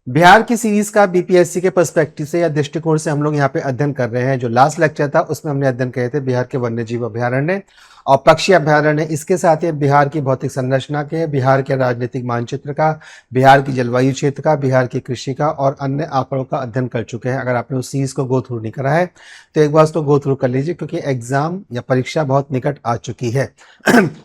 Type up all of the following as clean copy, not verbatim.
बिहार की सीरीज का बीपीएससी के पर्सपेक्टिव से या दृष्टिकोण से हम लोग यहाँ पे अध्ययन कर रहे हैं। जो लास्ट लेक्चर था उसमें हमने अध्ययन किए थे बिहार के वन्यजीव अभ्यारण्य और पक्षी अभ्यारण्य। इसके साथ ही बिहार की भौतिक संरचना के, बिहार के राजनीतिक मानचित्र का, बिहार की जलवायु क्षेत्र का, बिहार की कृषि का और अन्य आंकड़ों का अध्ययन कर चुके हैं। अगर आपने उस सीरीज को गो थ्रू नहीं करा है तो एक बार उसको गो थ्रू कर लीजिए, क्योंकि एग्जाम या परीक्षा बहुत निकट आ चुकी है।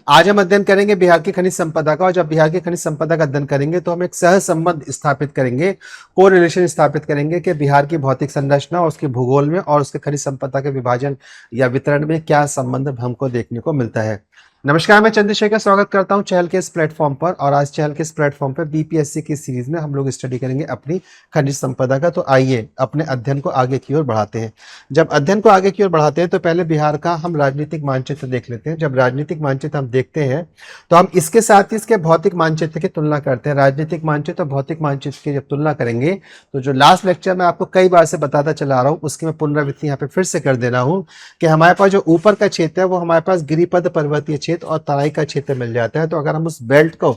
आज हम अध्ययन करेंगे बिहार की खनिज संपदा का, और जब बिहार की खनिज संपदा का अध्ययन करेंगे तो हम एक सह संबंध स्थापित करेंगे, को रिलेशन स्थापित करेंगे कि बिहार की भौतिक संरचना और उसके भूगोल में और उसके खनिज संपदा के विभाजन या वितरण में क्या संबंध हमको देखने को मिलता है। नमस्कार, मैं चंद्रशेखर स्वागत करता हूं चहल के इस प्लेटफॉर्म पर। और आज चहल के इस प्लेटफॉर्म पर बीपीएससी की सीरीज में हम लोग स्टडी करेंगे अपनी खनिज संपदा का। तो आइए अपने अध्ययन को आगे की ओर बढ़ाते हैं। जब अध्ययन को आगे की ओर बढ़ाते हैं तो पहले बिहार का हम राजनीतिक मानचित्र देख लेते हैं। जब राजनीतिक मानचित्र हम देखते हैं तो हम इसके साथ ही इसके भौतिक मानचित्र की तुलना करते हैं। राजनीतिक मानचित्र और भौतिक मानचित्र की जब तुलना करेंगे तो जो लास्ट लेक्चर में आपको कई बार से बताता चला रहा हूँ उसकी मैं पुनरावृत्ति यहाँ पे फिर से कर दे रहा हूँ कि हमारे पास जो ऊपर का क्षेत्र है वो हमारे पास गिरिपद पर्वतीय क्षेत्र और तराई का क्षेत्र मिल जाता है। तो अगर हम उस बेल्ट को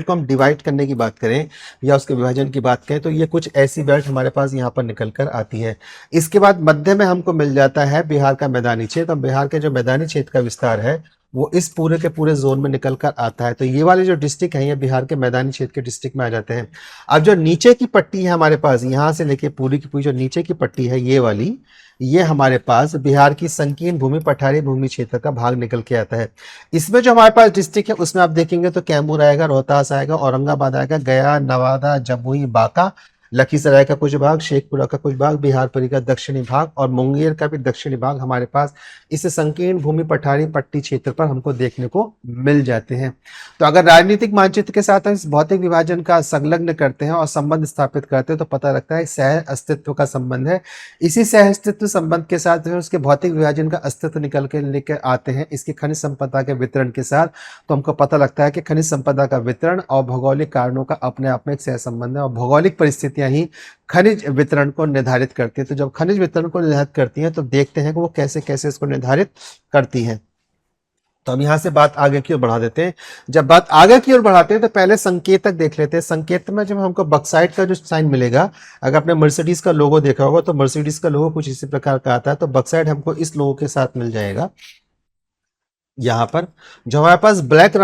हम डिवाइड करने की बात करें या उसके विभाजन की बात करें तो ये कुछ ऐसी बेल्ट हमारे पास यहाँ पर निकल कर आती है। इसके बाद मध्य में हमको मिल जाता है बिहार का मैदानी क्षेत्र। और बिहार के जो मैदानी क्षेत्र का विस्तार है वो इस पूरे के पूरे जोन में निकल कर आता है। तो ये वाले जो डिस्ट्रिक्ट हैं ये बिहार के मैदानी क्षेत्र के डिस्ट्रिक्ट में आ जाते हैं। अब जो नीचे की पट्टी है हमारे पास, यहाँ से लेके पूरी की पूरी जो नीचे की पट्टी है ये वाली, ये हमारे पास बिहार की संकीर्ण भूमि पठारी भूमि क्षेत्र का भाग निकल के आता है। इसमें जो हमारे पास डिस्ट्रिक्ट है उसमें आप देखेंगे तो कैमूर आएगा, रोहतास आएगा, औरंगाबाद आएगा, गया, नवादा, जमुई, बांका, लखीसराय का कुछ भाग, शेखपुरा का कुछ भाग, बिहारपरी का दक्षिणी भाग और मुंगेर का भी दक्षिणी भाग हमारे पास इस संकीर्ण भूमि पठारी पट्टी क्षेत्र पर हमको देखने को मिल जाते हैं। तो अगर राजनीतिक मानचित्र के साथ हम इस भौतिक विभाजन का संलग्न करते हैं और संबंध स्थापित करते हैं तो पता लगता है सह अस्तित्व का संबंध है। इसी सह अस्तित्व संबंध के साथ उसके भौतिक विभाजन का अस्तित्व निकल के लेकर आते हैं इसकी खनिज संपदा के वितरण के साथ। तो हमको पता लगता है कि खनिज संपदा का वितरण और भौगोलिक कारणों का अपने आप में एक सह संबंध है और भौगोलिक परिस्थितियां ही खनिज वितरण को निर्धारित करती है। तो जब खनिज वितरण को निर्धारित करती हैं तो देखते हैं कि वो कैसे कैसे इसको निर्धारित करती हैं। तो हम यहां से बात आगे की ओर बढ़ा देते हैं। जब बात आगे की ओर बढ़ाते हैं तो पहले संकेतक देख लेते हैं। संकेतक में जब हमको बक्साइट का जो साइन मिलेगा, अगर आपने मर्सिडीज का लोगो देखा होगा तो मर्सिडीज का लोगो कुछ इसी प्रकार का आता है। तो बक्साइट हमको इस लोगो के साथ मिल जाएगा। यहाँ पर जो हमारे पास ब्लैक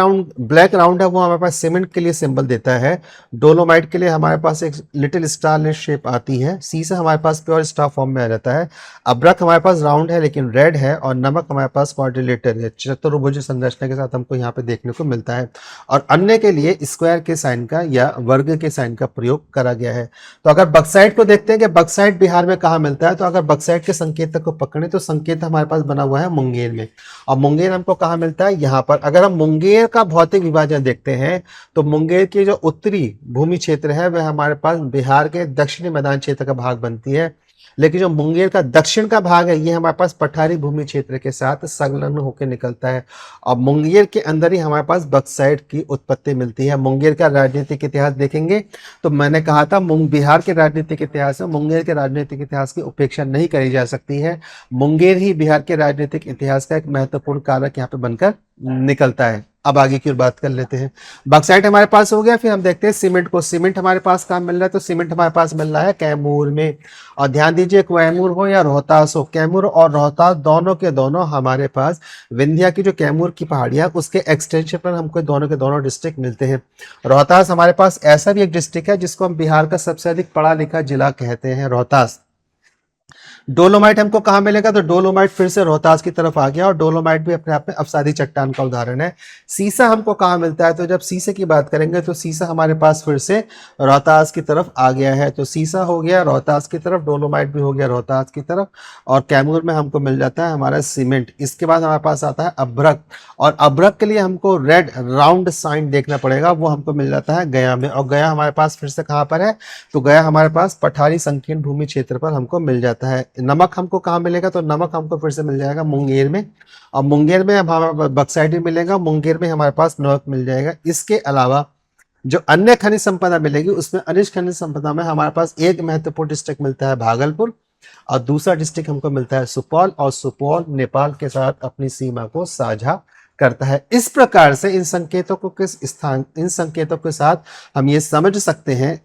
राउंड है वो हमारे पास सीमेंट के लिए सिंबल देता है। डोलोमाइट के लिए हमारे पास एक लिटिल स्टार शेप आती है। सीसा हमारे पास प्योर स्टार फॉर्म में आ जाता है। अब्रक हमारे पास राउंड है लेकिन रेड है। और नमक हमारे पास क्वाड्रिलेटरल है, चतुर्भुज संरचना के साथ हमको यहाँ पे देखने को मिलता है। और अन्य के लिए स्क्वायर के साइन का या वर्ग के साइन का प्रयोग करा गया है। तो अगर बक्साइट को देखते हैं कि बक्साइट बिहार में कहाँ मिलता है, तो अगर बक्साइट के संकेतक को पकड़े तो संकेत हमारे पास बना हुआ है मुंगेर में। और मुंगेर हमको कहाँ मिलता है, यहाँ पर। अगर हम मुंगेर का भौतिक विभाजन देखते हैं तो मुंगेर की जो उत्तरी भूमि क्षेत्र है वह हमारे पास बिहार के दक्षिणी मैदान क्षेत्र का भाग बनती है। लेकिन जो मुंगेर का दक्षिण का भाग है ये हमारे पास पठारी भूमि क्षेत्र के साथ संलग्न होकर निकलता है। और मुंगेर के अंदर ही हमारे पास बक्साइट की उत्पत्ति मिलती है। मुंगेर का राजनीतिक इतिहास देखेंगे तो मैंने कहा था बिहार के राजनीतिक इतिहास में मुंगेर के राजनीतिक इतिहास की उपेक्षा नहीं करी जा सकती है। मुंगेर ही बिहार के राजनीतिक इतिहास का एक महत्वपूर्ण कारक यहाँ पे बनकर निकलता है। अब आगे की ओर बात कर लेते हैं। बॉक्साइट हमारे पास हो गया, फिर हम देखते हैं सीमेंट को। सीमेंट हमारे पास कहाँ मिल रहा है, तो सीमेंट हमारे पास मिल रहा है कैमूर में। और ध्यान दीजिए कैमूर हो या रोहतास हो, कैमूर और रोहतास दोनों के दोनों हमारे पास विंध्या की जो कैमूर की पहाड़ियां उसके एक्सटेंशन पर हमको दोनों के दोनों डिस्ट्रिक्ट मिलते हैं। रोहतास हमारे पास ऐसा भी एक डिस्ट्रिक्ट है जिसको हम बिहार का सबसे अधिक पढ़ा लिखा जिला कहते हैं, रोहतास। डोलोमाइट हमको कहाँ मिलेगा, तो डोलोमाइट फिर से रोहतास की तरफ आ गया। और डोलोमाइट भी अपने आप में अवसादी चट्टान का उदाहरण है। सीसा हमको कहाँ मिलता है, तो जब सीसे की बात करेंगे तो सीसा हमारे पास फिर से रोहतास की तरफ आ गया है। तो सीसा हो गया रोहतास की तरफ, डोलोमाइट भी हो गया रोहतास की तरफ। और कैमूर में हमको मिल जाता है हमारा सीमेंट। इसके बाद हमारे पास आता है अभ्रक। और अभ्रक के लिए हमको रेड राउंड साइन देखना पड़ेगा, वो हमको मिल जाता है गया में। और गया हमारे पास फिर से कहाँ पर है, तो गया हमारे पास पठारी संकीर्ण भूमि क्षेत्र पर हमको मिल जाता है। नमक हमको कहाँ मिलेगा, तो नमक हमको फिर से मिल जाएगा मुंगेर में। और मुंगेर में हमारा बक्साइट भी मिलेगा, मुंगेर में हमारे पास नमक मिल जाएगा। इसके अलावा जो अन्य खनिज संपदा मिलेगी उसमें खनिज संपदा में हमारे पास एक महत्वपूर्ण डिस्ट्रिक्ट मिलता है भागलपुर और दूसरा डिस्ट्रिक्ट हमको मिलता है सुपौल। और सुपौल नेपाल के साथ अपनी सीमा को साझा करता है। इस प्रकार से इन संकेतों के साथ हम ये समझ सकते हैं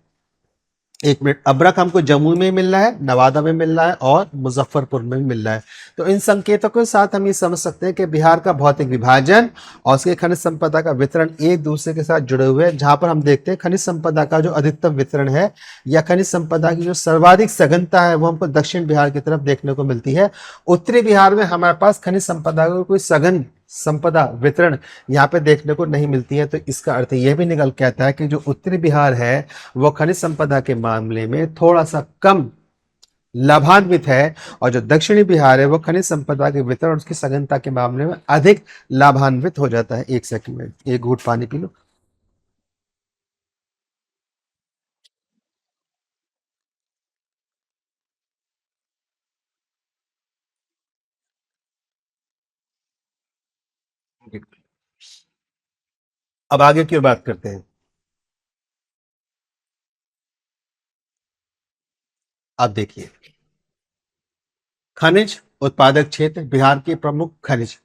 एक मिनट, अब्रक हमको जम्मू में मिल रहा है, नवादा में मिल रहा है और मुजफ्फरपुर में भी मिल रहा है। तो इन संकेतों के साथ हम ये समझ सकते हैं कि बिहार का भौतिक विभाजन और उसके खनिज संपदा का वितरण एक दूसरे के साथ जुड़े हुए हैं, जहां पर हम देखते हैं खनिज संपदा का जो अधिकतम वितरण है या खनिज संपदा की जो सर्वाधिक सघनता है वो हमको दक्षिण बिहार की तरफ देखने को मिलती है। उत्तरी बिहार में हमारे पास खनिज संपदा का कोई सघन संपदा वितरण यहाँ पे देखने को नहीं मिलती है। तो इसका अर्थ यह भी निकल के आता है कि जो उत्तरी बिहार है वो खनिज संपदा के मामले में थोड़ा सा कम लाभान्वित है, और जो दक्षिणी बिहार है वो खनिज संपदा के वितरण और उसकी सघनता के मामले में अधिक लाभान्वित हो जाता है। एक सेकंड में एक घूंट पानी पी लो। अब आगे की बात करते हैं। अब देखिए, खनिज उत्पादक क्षेत्र, बिहार के प्रमुख खनिज,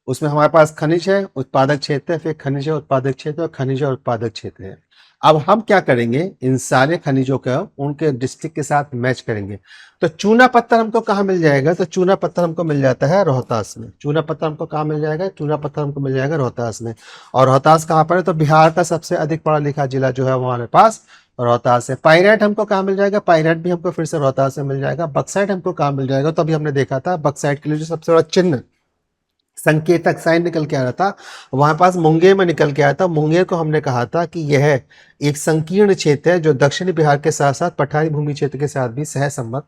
उसमें हमारे पास खनिज है, उत्पादक क्षेत्र है, फिर खनिज है, उत्पादक क्षेत्र और खनिज और उत्पादक क्षेत्र है। अब हम क्या करेंगे, इन सारे खनिजों का उनके डिस्ट्रिक्ट के साथ मैच करेंगे। तो चूना पत्थर हमको कहाँ मिल जाएगा, तो चूना पत्थर हमको मिल जाता है रोहतास में। चूना पत्थर हमको कहाँ मिल जाएगा, चूना पत्थर हमको मिल जाएगा रोहतास में। और रोहतास कहाँ पर है, तो बिहार का सबसे अधिक पढ़ा लिखा जिला जो है वो हमारे पास रोहतास है। पाइराइट हमको कहाँ मिल जाएगा, पाइराइट भी हमको फिर से रोहतास से मिल जाएगा। बक्साइट हमको कहाँ मिल जाएगा, तो अभी हमने देखा था बक्साइट के लिए जो सबसे बड़ा चिन्ह संकेतक साइन निकल के आ रहा था वहां पास मुंगेर में निकल के आया था। मुंगेर को हमने कहा था कि यह एक संकीर्ण क्षेत्र है जो दक्षिणी बिहार के साथ साथ पठारी भूमि क्षेत्र के साथ भी सहसंबद्ध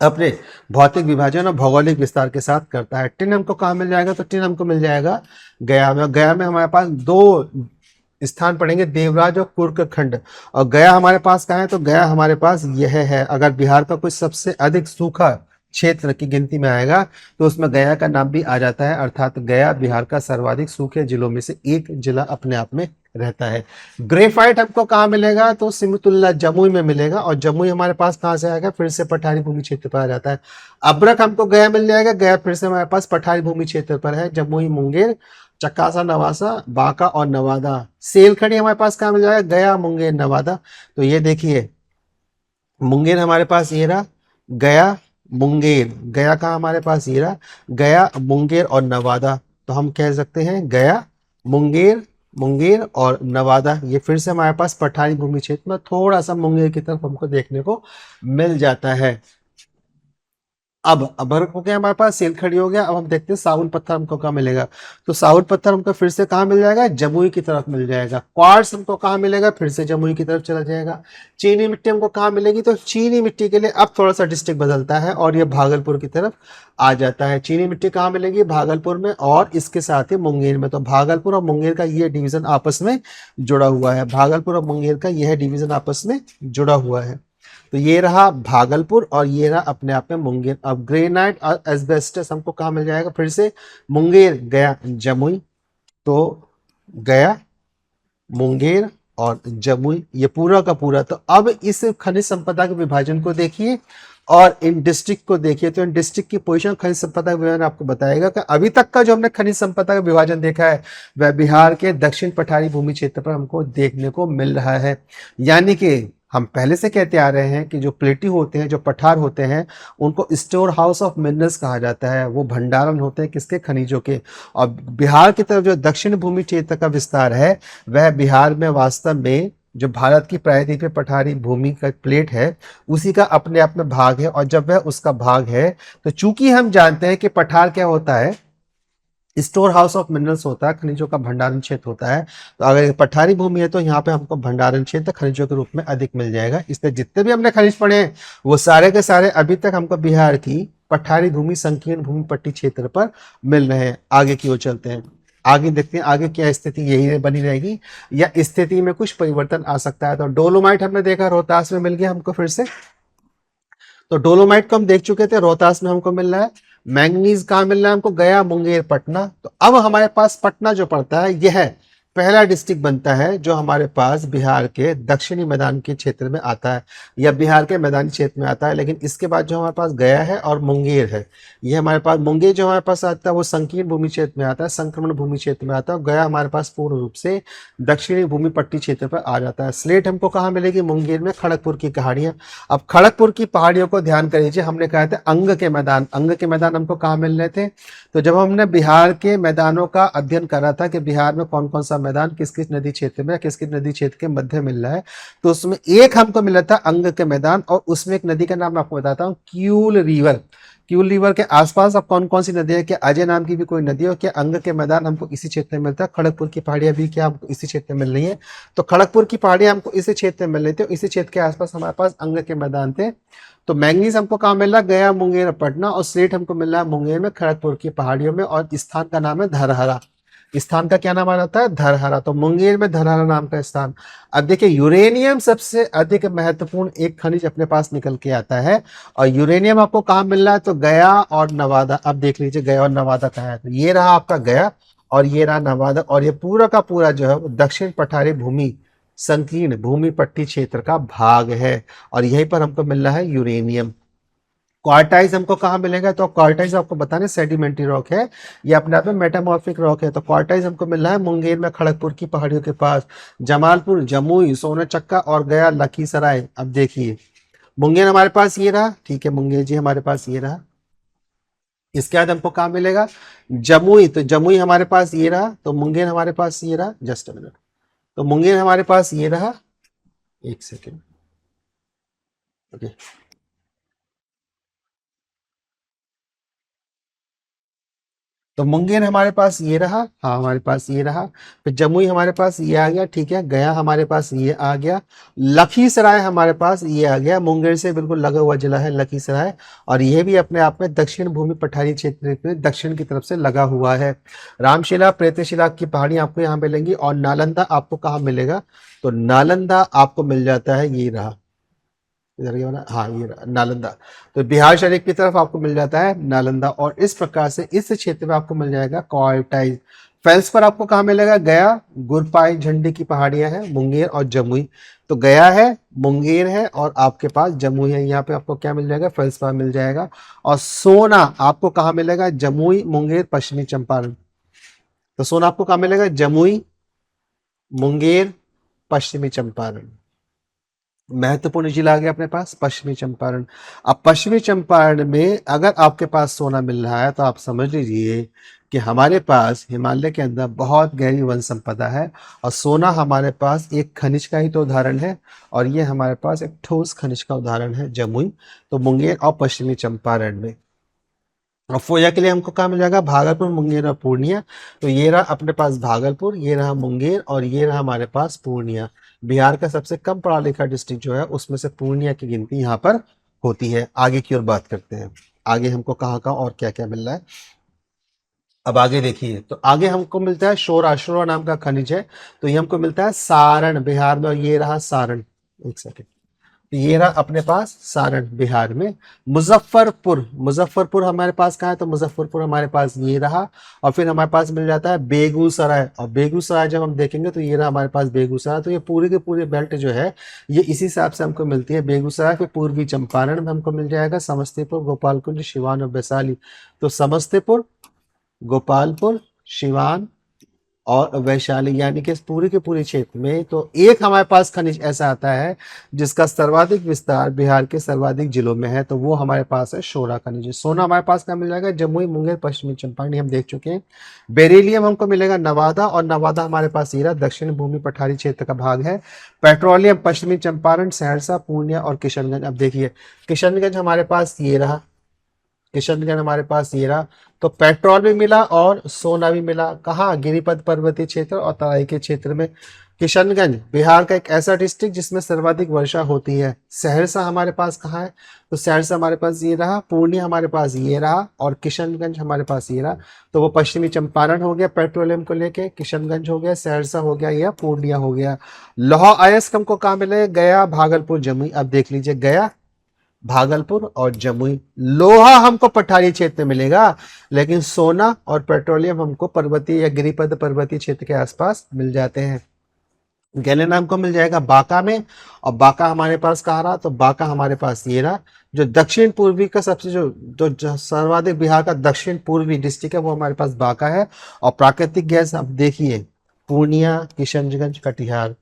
अपने भौतिक विभाजन और भौगोलिक विस्तार के साथ करता है। टिन हमको कहाँ मिल जाएगा, तो टिन हमको मिल जाएगा गया में। गया में हमारे पास दो स्थान पड़ेंगे, देवराज और कुर्क खंड। और गया हमारे पास कहाँ है, तो गया हमारे पास यह है। अगर बिहार का कोई सबसे अधिक सूखा क्षेत्र की गिनती में आएगा तो उसमें गया का नाम भी आ जाता है, अर्थात गया बिहार का सर्वाधिक सूखे जिलों में से एक जिला अपने आप में रहता है। ग्रेफाइट हमको कहाँ मिलेगा, तो सिमतुल्ला जमुई में मिलेगा। और जमुई हमारे पास कहाँ से आएगा, फिर से पठारी भूमि क्षेत्र पर आ जाता है। अब्रक हमको गया मिल जाएगा, गया फिर से हमारे पास पठारी भूमि क्षेत्र पर है। जमुई, मुंगेर, चक्कासा, नवासा, बांका और नवादा। सेलखड़ी हमारे पास कहाँ मिल जाएगा, गया, मुंगेर, नवादा। तो ये देखिए, मुंगेर हमारे पास ये रहा, गया, मुंगेर, गया का हमारे पास ये रहा, गया, मुंगेर और नवादा। तो हम कह सकते हैं गया, मुंगेर, मुंगेर और नवादा। ये फिर से हमारे पास पठारी भूमि क्षेत्र में थोड़ा सा मुंगेर की तरफ हमको देखने को मिल जाता है। अब अभर हो गया हमारे पास, सेल खड़ी हो गया। अब हम देखते हैं साउल पत्थर हमको कहाँ मिलेगा, तो साउल पत्थर हमको फिर से कहाँ मिल जाएगा, जमुई की तरफ मिल जाएगा। क्वार्ट्स हमको कहाँ मिलेगा, फिर से जमुई की तरफ चला जाएगा। चीनी मिट्टी हमको कहाँ मिलेगी, तो चीनी मिट्टी के लिए अब थोड़ा सा डिस्ट्रिक्ट बदलता है और ये भागलपुर की तरफ आ जाता है। चीनी मिट्टी कहाँ मिलेगी, भागलपुर में और इसके साथ ही मुंगेर में। तो भागलपुर और मुंगेर का ये डिवीजन आपस में जुड़ा हुआ है, भागलपुर और मुंगेर का यह डिवीजन आपस में जुड़ा हुआ है। तो ये रहा भागलपुर और ये रहा अपने आप में मुंगेर। अब ग्रेनाइट और एस्बेस्टस हमको कहाँ मिल जाएगा, फिर से मुंगेर, गया, जमुई। तो गया, मुंगेर और जमुई, ये पूरा का पूरा। तो अब इस खनिज संपदा के विभाजन को देखिए और इन डिस्ट्रिक्ट को देखिए। तो इन डिस्ट्रिक्ट की पोजीशन खनिज संपदा का विभाजन आपको बताएगा कि अभी तक का जो हमने खनिज संपदा का विभाजन देखा है वह बिहार के दक्षिण पठारी भूमि क्षेत्र पर हमको देखने को मिल रहा है। यानी कि हम पहले से कहते आ रहे हैं कि जो प्लेट्यू होते हैं, जो पठार होते हैं, उनको स्टोर हाउस ऑफ मिनरल्स कहा जाता है। वो भंडारण होते हैं किसके, खनिजों के। और बिहार की तरफ जो दक्षिण भूमि क्षेत्र का विस्तार है वह बिहार में वास्तव में जो भारत की प्रायद्वीपीय पठारी भूमि का प्लेट है उसी का अपने आप में भाग है। और जब वह उसका भाग है तो चूंकि हम जानते हैं कि पठार क्या होता है, स्टोर हाउस ऑफ मिनरल्स होता है, खनिजों का भंडारण क्षेत्र होता है। तो अगर ये पठारी भूमि है तो यहाँ पे हमको भंडारण क्षेत्र खनिजों के रूप में अधिक मिल जाएगा। इसलिए जितने भी हमने खनिज पढ़े हैं वो सारे के सारे अभी तक हमको बिहार की पठारी भूमि, संकीर्ण भूमि पट्टी क्षेत्र पर मिल रहे हैं। आगे की ओर चलते हैं, आगे देखते हैं आगे क्या स्थिति यही बनी रहेगी या स्थिति में कुछ परिवर्तन आ सकता है। तो डोलोमाइट हमने देखा रोहतास में मिल गया हमको फिर से। तो डोलोमाइट को हम देख चुके थे, रोहतास में हमको मिल रहा है। मैंगनीज कहाँ मिल रहा है हमको, गया, मुंगेर, पटना। तो अब हमारे पास पटना जो पड़ता है यह पहला डिस्ट्रिक्ट बनता है जो हमारे पास बिहार के दक्षिणी मैदान के क्षेत्र में आता है या बिहार के मैदानी क्षेत्र में आता है। लेकिन इसके बाद जो हमारे पास गया है और मुंगेर है, ये हमारे पास मुंगेर जो हमारे पास आता है वो संकीर्ण भूमि क्षेत्र में आता है, संक्रमण भूमि क्षेत्र में आता है। और गया हमारे पास पूर्ण रूप से दक्षिणी भूमि पट्टी क्षेत्र पर आ जाता है। स्लेट हमको कहाँ मिलेगी? मुंगेर में खड़गपुर की पहाड़ियाँ। अब खड़गपुर की पहाड़ियों को ध्यान कर लीजिए, हमने कहा था अंग के मैदान, अंग के मैदान हमको कहाँ मिल रहे थे? तो जब हमने बिहार के मैदानों का अध्ययन करा था कि बिहार में कौन कौन सा मैदान किस किस नदी क्षेत्र में, किस किस नदी क्षेत्र के मध्य मिल रहा है, तो उसमें एक हमको मिला था अंग के मैदान, और उसमें एक नदी का नाम मैं आपको बताता हूँ, क्यूल रिवर। क्यूल रिवर के आसपास अब कौन कौन सी नदी है? क्या अजय नाम की भी कोई नदी है? क्या अंग के मैदान हमको इसी क्षेत्र में मिलता है? खड़गपुर की पहाड़ियां भी क्या हमको इसी क्षेत्र में मिल रही है? तो खड़गपुर की पहाड़ियां हमको इसी क्षेत्र में मिल रही थी, इसी क्षेत्र के आसपास हमारे पास अंग के मैदान थे। तो मैंगनीज हमको कहाँ मिल रहा? गया, मुंगेर और पटना। और स्लेट हमको मिल रहा है मुंगेर में खड़गपुर की पहाड़ियों में, और स्थान का नाम है धरहरा। स्थान का क्या नाम आ जाता है? धरहरा। तो मुंगेर में धरहरा नाम का स्थान। अब देखिए, यूरेनियम सबसे अधिक महत्वपूर्ण एक खनिज अपने पास निकल के आता है, और यूरेनियम आपको कहाँ मिल रहा है? तो गया और नवादा। अब देख लीजिए गया और नवादा कहाँ है, तो ये रहा आपका गया और ये रहा नवादा, और ये पूरा का पूरा जो है वो दक्षिण पठारी भूमि संकीर्ण भूमि पट्टी क्षेत्र का भाग है, और यहीं पर हमको मिल रहा है यूरेनियम। क्वार्टाइज हमको कहाँ मिलेगा? तो क्वार्टाइज आपको बताने सेडिमेंट्री रॉक है, ये अपने आप में मेटामॉर्फिक रॉक है। तो क्वार्टाइज हमको मिल रहा है मुंगेर में खड़गपुर की पहाड़ियों के पास, जमालपुर, जमुई, सोनाचक्का और गया लखीसराय। अब देखिए, मुंगेर हमारे पास ये रहा, ठीक है, मुंगेर जी हमारे पास ये रहा। इसके बाद हमको कहाँ मिलेगा? जमुई। तो जमुई हमारे पास ये रहा, तो मुंगेर हमारे पास ये रहा। जस्ट अ मिनट, तो मुंगेर हमारे पास ये रहा, एक सेकेंड, ओके। तो मुंगेर हमारे पास ये रहा, हाँ हमारे पास ये रहा। फिर जमुई हमारे पास ये आ गया, ठीक है। गया हमारे पास ये आ गया। लखीसराय हमारे पास ये आ गया, मुंगेर से बिल्कुल लगा हुआ जिला है लखीसराय, और ये भी अपने आप में दक्षिण भूमि पठारी क्षेत्र में दक्षिण की तरफ से लगा हुआ है। रामशिला, प्रेतशिला की पहाड़ियां आपको यहाँ मिलेंगी। और नालंदा आपको कहाँ मिलेगा? तो नालंदा आपको मिल जाता है, ये रहा, इधर क्या बना, हाँ ये नालंदा। तो बिहार शरीफ की तरफ आपको मिल जाता है नालंदा, और इस प्रकार से इस क्षेत्र में आपको मिल जाएगा क्वार्टाइज। फेल्स पर आपको कहाँ मिलेगा? गया, गुरपाई, झंडी की पहाड़ियां हैं, मुंगेर और जमुई। तो गया है, मुंगेर है और आपके पास जमुई है। यहाँ पे आपको क्या मिल जाएगा? फेल्स पर मिल जाएगा। और सोना आपको कहाँ मिलेगा? जमुई, मुंगेर, पश्चिमी चंपारण। तो सोना आपको कहाँ मिलेगा? जमुई, मुंगेर, पश्चिमी चंपारण। महत्वपूर्ण जिला आ गया अपने पास पश्चिमी चंपारण। अब पश्चिमी चंपारण में अगर आपके पास सोना मिल रहा है तो आप समझ लीजिए कि हमारे पास हिमालय के अंदर बहुत गहरी वन संपदा है, और सोना हमारे पास एक खनिज का ही तो उदाहरण है, और ये हमारे पास एक ठोस खनिज का उदाहरण है, जमुई। तो मुंगेर और पश्चिमी चंपारण में। और फोया के लिए हमको कहाँ मिल जाएगा? भागलपुर, मुंगेर और पूर्णिया। तो ये रहा अपने पास भागलपुर, ये रहा मुंगेर, और ये रहा हमारे पास पूर्णिया। बिहार का सबसे कम पढ़ा लिखा डिस्ट्रिक्ट जो है उसमें से पूर्णिया की गिनती यहाँ पर होती है। आगे की ओर बात करते हैं, आगे हमको कहाँ कहाँ और क्या क्या मिल रहा है। अब आगे देखिए, तो आगे हमको मिलता है शोरा, शोरा नाम का खनिज है। तो ये हमको मिलता है सारण, बिहार में, और ये रहा सारण। एक सेकेंड, तो ये रहा अपने पास सारण बिहार में। मुजफ्फरपुर, मुजफ्फरपुर हमारे पास कहाँ है? तो मुजफ्फरपुर हमारे पास ये रहा। और फिर हमारे पास मिल जाता है बेगूसराय, और बेगूसराय जब हम देखेंगे तो ये रहा हमारे पास बेगूसराय। तो ये पूरी के पूरी बेल्ट जो है ये इसी हिसाब से हमको मिलती है। बेगूसराय फिर पूर्वी चंपारण में हमको मिल जाएगा समस्तीपुर, गोपालगंज, सिवान और वैशाली। तो समस्तीपुर, गोपालपुर, सिवान और वैशाली, यानी कि इस पूरे के पूरे क्षेत्र में तो एक हमारे पास खनिज ऐसा आता है जिसका सर्वाधिक विस्तार बिहार के सर्वाधिक जिलों में है, तो वो हमारे पास है शोरा खनिज। सोना हमारे पास क्या मिल जाएगा? जमुई, मुंगेर, पश्चिमी चंपारण, हम देख चुके हैं। बेरिलियम हमको मिलेगा नवादा, और नवादा हमारे पास ये रहा, दक्षिण भूमि पठारी क्षेत्र का भाग है। पेट्रोलियम पश्चिमी चंपारण, सहरसा, पूर्णिया और किशनगंज। अब देखिए, किशनगंज हमारे पास ये रहा, किशनगंज हमारे पास ये रहा। तो पेट्रोल भी मिला और सोना भी मिला। कहाँ? गिरिपथ पर्वतीय क्षेत्र और तराई के क्षेत्र में। किशनगंज बिहार का एक ऐसा डिस्ट्रिक्ट जिसमें सर्वाधिक वर्षा होती है। सहरसा हमारे पास कहाँ है? तो सहरसा हमारे पास ये रहा, पूर्णिया हमारे पास ये रहा, और किशनगंज हमारे पास ये रहा। तो वो पश्चिमी चंपारण हो गया पेट्रोलियम को लेके, किशनगंज हो गया, सहरसा हो गया, या पूर्णिया हो गया। लौह अयस्क हमको कहाँ मिले? गया, भागलपुर, जमुई। अब देख लीजिए, गया, भागलपुर और जमुई। लोहा हमको पठारी क्षेत्र में मिलेगा, लेकिन सोना और पेट्रोलियम हमको पर्वतीय या गिरिपद पर्वतीय क्षेत्र के आसपास मिल जाते हैं। गैलेन हमको मिल जाएगा बांका में, और बांका हमारे पास कहाँ रहा, तो बांका हमारे पास ये रहा, जो दक्षिण पूर्वी का सबसे जो सर्वाधिक बिहार का दक्षिण पूर्वी डिस्ट्रिक्ट है वो हमारे पास बांका है। और प्राकृतिक गैस आप देखिए, पूर्णिया, किशनगंज, कटिहार,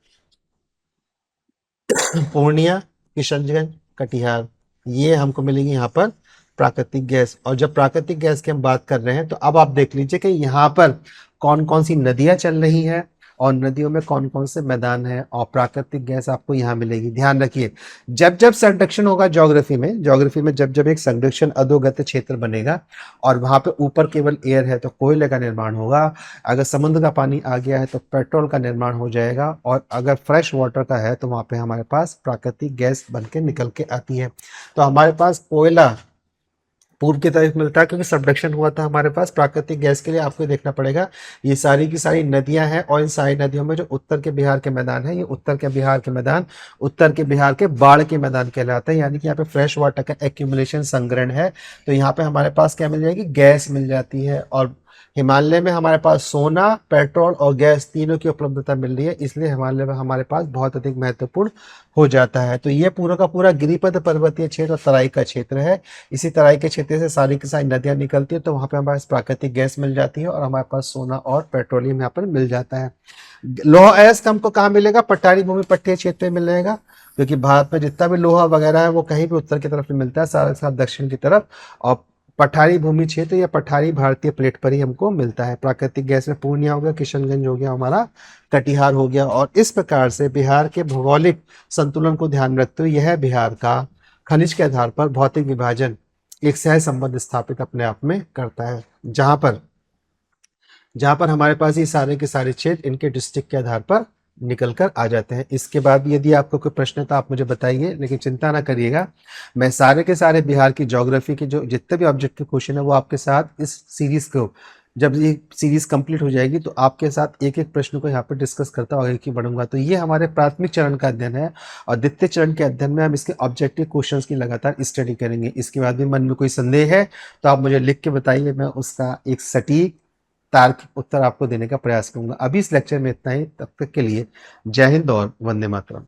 पूर्णिया, किशनगंज, कटिहार, ये हमको मिलेगी यहाँ पर प्राकृतिक गैस। और जब प्राकृतिक गैस की हम बात कर रहे हैं तो अब आप देख लीजिए कि यहाँ पर कौन कौन सी नदियाँ चल रही हैं और नदियों में कौन कौन से मैदान हैं, और प्राकृतिक गैस आपको यहाँ मिलेगी। ध्यान रखिए, जब जब संरक्षण होगा ज्योग्राफी में जब जब एक संरक्षण अधोगत क्षेत्र बनेगा और वहाँ पे ऊपर केवल एयर है तो कोयले का निर्माण होगा, अगर समुद्र का पानी आ गया है तो पेट्रोल का निर्माण हो जाएगा, और अगर फ्रेश वाटर का है तो वहाँ पे हमारे पास प्राकृतिक गैस बन के निकल के आती है। तो हमारे पास कोयला पूर्व की तरफ मिलता है क्योंकि सबडक्शन हुआ था हमारे पास। प्राकृतिक गैस के लिए आपको देखना पड़ेगा, ये सारी की सारी नदियां हैं, और इन सारी नदियों में जो उत्तर के बिहार के मैदान है, ये उत्तर के बिहार के मैदान उत्तर के बिहार के बाढ़ के मैदान कहलाते हैं, यानी कि यहाँ पे फ्रेश वाटर का एक्यूमुलेशन संग्रहण है। तो यहाँ पे हमारे पास क्या मिल जाएगी, गैस मिल जाती है। और हिमालय में हमारे पास सोना, पेट्रोल और गैस तीनों की उपलब्धता मिल रही है, इसलिए हिमालय में हमारे पास बहुत अधिक महत्वपूर्ण हो जाता है। तो ये पूरा का पूरा गिरिपद पर्वतीय क्षेत्र और तराई का क्षेत्र है। इसी तराई के क्षेत्र से सारी की सारी नदियां निकलती है, तो वहाँ पे हमारे पास प्राकृतिक गैस मिल जाती है और हमारे पास सोना और पेट्रोलियम यहाँ पर मिल जाता है। लोहा अयस्क हमको कहाँ मिलेगा, पठारी भूमि पट्टीय क्षेत्र में मिलेगा, क्योंकि भारत में जितना भी लोहा वगैरह है वो कहीं भी उत्तर की तरफ नहीं मिलता है, सारा साथ दक्षिण की तरफ। और पठारी भूमि क्षेत्र या पठारी भारतीय प्लेट पर ही हमको मिलता है। प्राकृतिक गैस में पूर्णिया हो गया, किशनगंज हो गया, हमारा कटिहार हो गया। और इस प्रकार से बिहार के भौगोलिक संतुलन को ध्यान रखते हुए यह बिहार का खनिज के आधार पर भौतिक विभाजन एक सह संबंध स्थापित अपने आप में करता है, जहां पर हमारे पास ये सारे के सारे क्षेत्र इनके डिस्ट्रिक्ट के आधार पर निकल कर आ जाते हैं। इसके बाद यदि आपको कोई प्रश्न है तो आप मुझे बताइए, लेकिन चिंता ना करिएगा, मैं सारे के सारे बिहार की ज्योग्राफी के जो जितने भी ऑब्जेक्टिव क्वेश्चन है वो आपके साथ इस सीरीज को, जब ये सीरीज कंप्लीट हो जाएगी तो आपके साथ एक एक प्रश्न को यहाँ पर डिस्कस करता आगे की बढ़ूंगा। तो ये हमारे प्राथमिक चरण का अध्ययन है, और द्वितीय चरण के अध्ययन में हम इसके ऑब्जेक्टिव क्वेश्चंस की लगातार स्टडी करेंगे। इसके बाद भी मन में कोई संदेह है तो आप मुझे लिख के बताइए, मैं उसका एक सटीक तार्किक उत्तर आपको देने का प्रयास करूंगा। अभी इस लेक्चर में इतना ही, तब तक के लिए जय हिंद और वंदे मातरम।